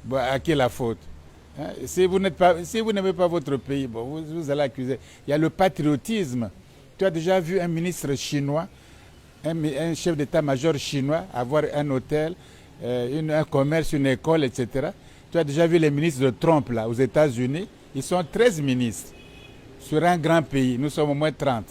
Bon, à qui la faute? Hein? Si vous n'aimez pas votre pays, bon, vous allez accuser. Il y a le patriotisme. Tu as déjà vu un ministre chinois, un chef d'état-major chinois avoir un hôtel, un commerce, une école, etc. Tu as déjà vu les ministres de Trump là, aux États-Unis. Ils sont 13 ministres sur un grand pays. Nous sommes au moins 30.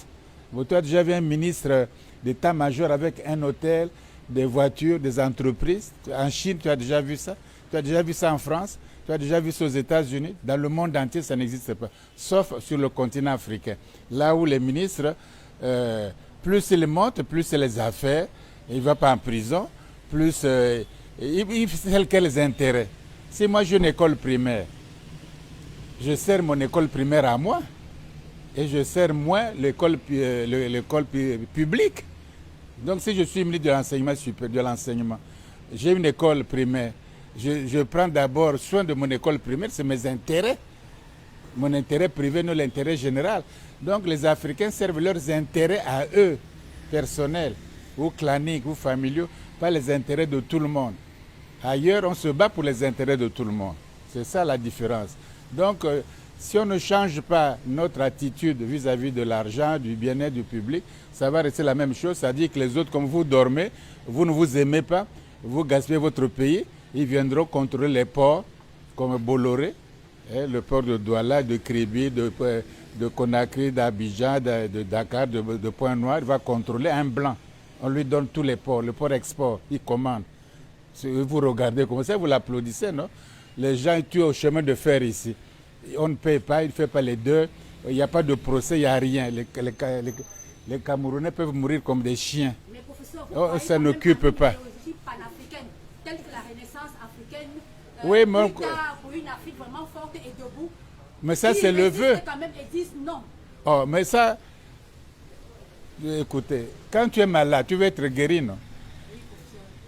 Bon, tu as déjà vu un ministre d'état-major avec un hôtel, des voitures, des entreprises. En Chine, tu as déjà vu ça. Tu as déjà vu ça en France. Tu as déjà vu ça aux États-Unis. Dans le monde entier, ça n'existe pas. Sauf sur le continent africain. Là où les ministres, plus ils montent, plus c'est les affaires. Il ne va pas en prison. Plus il fait quels intérêts. Si moi j'ai une école primaire, je sers mon école primaire à moi et je sers moins l'école publique. Donc si je suis ministre de l'enseignement supérieur, de l'enseignement, j'ai une école primaire, je prends d'abord soin de mon école primaire, c'est mes intérêts. Mon intérêt privé, non l'intérêt général. Donc les Africains servent leurs intérêts à eux, personnels, ou claniques, ou familiaux, pas les intérêts de tout le monde. Ailleurs, on se bat pour les intérêts de tout le monde. C'est ça la différence. Donc, si on ne change pas notre attitude vis-à-vis de l'argent, du bien-être du public, ça va rester la même chose. C'est-à-dire que les autres, comme vous dormez, vous ne vous aimez pas, vous gaspillez votre pays, ils viendront contrôler les ports comme Bolloré, le port de Douala, de Kribi, de Conakry, d'Abidjan, de Dakar, de Pointe-Noire. Il va contrôler un blanc. On lui donne tous les ports, le port export, il commande. Vous regardez comme ça, vous l'applaudissez, non? Les gens tuent au chemin de fer ici. On ne paye pas, il ne fait pas les deux. Il n'y a pas de procès, il n'y a rien. Les Camerounais peuvent mourir comme des chiens. Mais professeur, ça n'occupe pas. Panafricaine, telle que la Renaissance africaine, oui, mais pour une Afrique vraiment forte et debout. Mais ça, c'est le vœu. Quand même, ils disent non. Oh, mais ça, écoutez, quand tu es malade, tu veux être guéri, non?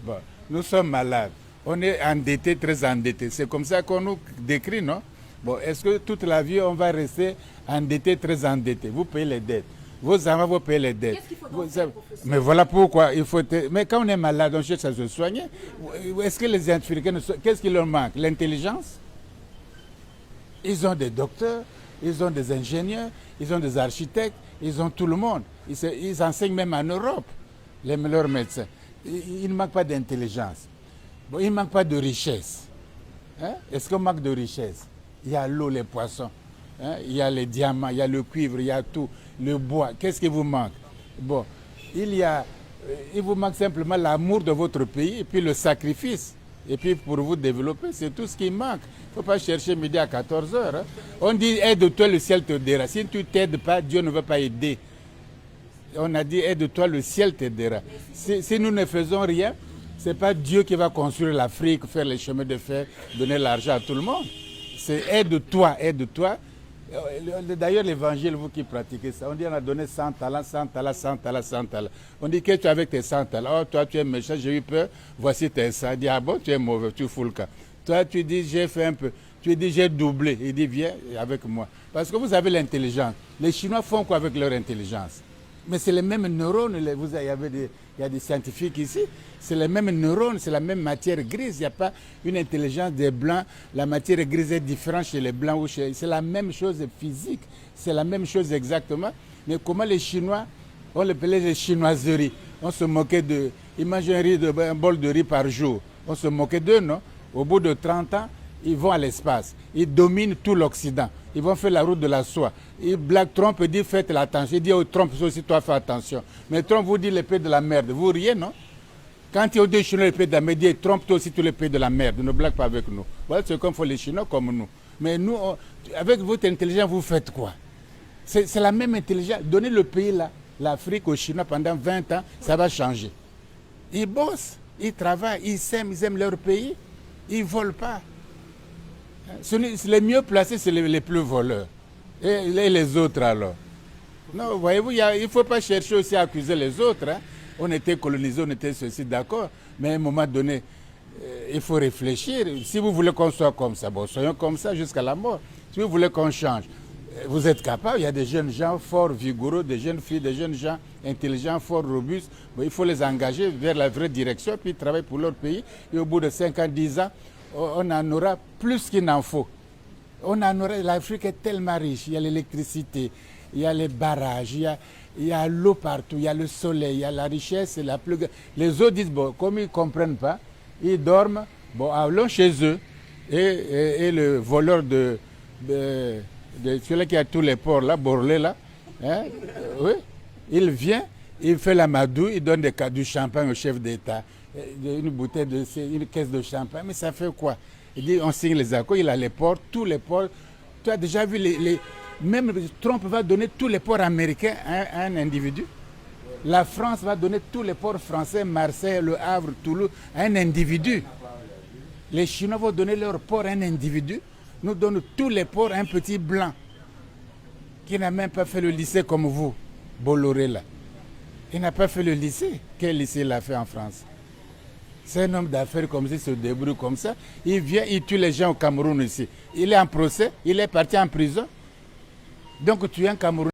Bon, nous sommes malades. On est endettés, très endettés. C'est comme ça qu'on nous décrit, non? Bon, est-ce que toute la vie, on va rester endettés, très endettés? Vous payez les dettes. Vos enfants, vous payez les dettes. Qu'est-ce qu'il faut donc faire, professeur? Mais voilà pourquoi il faut... Mais quand on est malade, on cherche à se soigner. Est-ce que les Africains... Qu'est-ce qui leur manque? L'intelligence? Ils ont des docteurs, ils ont des ingénieurs, ils ont des architectes, ils ont tout le monde. Ils enseignent même en Europe, les meilleurs médecins. Il ne manque pas d'intelligence. Bon, il ne manque pas de richesse. Hein? Est-ce qu'on manque de richesse? Il y a l'eau, les poissons, hein? Il y a les diamants, il y a le cuivre, il y a tout, le bois. Qu'est-ce qui vous manque? Bon, il vous manque simplement l'amour de votre pays et puis le sacrifice. Et puis pour vous développer, c'est tout ce qui manque. Il ne faut pas chercher midi à 14h. Hein? On dit aide-toi, le ciel t'aidera. Si tu ne t'aides pas, Dieu ne veut pas aider. On a dit aide-toi, le ciel t'aidera. Si nous ne faisons rien, ce n'est pas Dieu qui va construire l'Afrique, faire les chemins de fer, donner l'argent à tout le monde. C'est aide-toi, aide-toi. D'ailleurs, l'évangile, vous qui pratiquez ça, on dit on a donné 100 talents, 100 talents, 100 talents, 100 talents. On dit que tu es avec tes 100 talents. Oh, toi, tu es méchant, j'ai eu peur, voici tes 100. Il dit, ah bon, tu es mauvais, tu fous le camp. Toi, tu dis, j'ai fait un peu. Tu dis, j'ai doublé. Il dit, viens avec moi. Parce que vous avez l'intelligence. Les Chinois font quoi avec leur intelligence? Mais c'est les mêmes neurones. Il y a des scientifiques ici. C'est les mêmes neurones, c'est la même matière grise. Il n'y a pas une intelligence des Blancs. La matière grise est différente chez les Blancs ou chez... C'est la même chose physique. C'est la même chose exactement. Mais comment les Chinois, on les appelait les chinoiseries. On se moquait d'eux. Ils mangent un bol de riz par jour. On se moquait d'eux, non? Au bout de 30 ans, ils vont à l'espace. Ils dominent tout l'Occident. Ils vont faire la route de la soie. Black Trump dit faites attention. Il dit oh, Trump aussi toi fais attention. Mais Trump vous dit les pays de la merde. Vous riez, non? Quand il y a des Chinois les pays de la merde, il dit Trump toi aussi tous les pays de la merde. Ne blague pas avec nous. Voilà c'est comme font les Chinois comme nous. Mais nous, avec votre intelligence, vous faites quoi? C'est la même intelligence. Donnez le pays là, l'Afrique aux Chinois pendant 20 ans, ça va changer. Ils bossent, ils travaillent, ils aiment leur pays. Ils ne volent pas. Les mieux placés, c'est les plus voleurs. Et les autres alors? Non, voyez-vous, il ne faut pas chercher aussi à accuser les autres. Hein. On était colonisés, on était ceci, d'accord. Mais à un moment donné, il faut réfléchir. Si vous voulez qu'on soit comme ça, bon, soyons comme ça jusqu'à la mort. Si vous voulez qu'on change, vous êtes capable. Il y a des jeunes gens forts, vigoureux, des jeunes filles, des jeunes gens intelligents, forts, robustes. Bon, il faut les engager vers la vraie direction, puis travailler pour leur pays. Et au bout de 5 ans, 10 ans, on en aura plus qu'il n'en faut. L'Afrique est tellement riche, il y a l'électricité, il y a les barrages, il y a l'eau partout, il y a le soleil, il y a la richesse, c'est la plus grande. Les autres disent, bon, comme ils ne comprennent pas, ils dorment, bon, allons chez eux. Et le voleur de celui qui a tous les ports là, Borlé là, hein, oui, il vient, il fait la madouille, il donne du champagne au chef d'État, une bouteille une caisse de champagne, mais ça fait quoi? Il dit on signe les accords, il a les ports, tous les ports. Tu as déjà vu même Trump va donner tous les ports américains à un individu. La France va donner tous les ports français, Marseille, Le Havre, Toulouse, à un individu. Les Chinois vont donner leur port à un individu. Nous donnons tous les ports à un petit blanc qui n'a même pas fait le lycée comme vous, Bolloré là. Il n'a pas fait le lycée. Quel lycée il a fait en France? C'est un homme d'affaires comme ça, il se débrouille comme ça. Il vient, il tue les gens au Cameroun ici. Il est en procès, il est parti en prison. Donc tu es un Camerounais.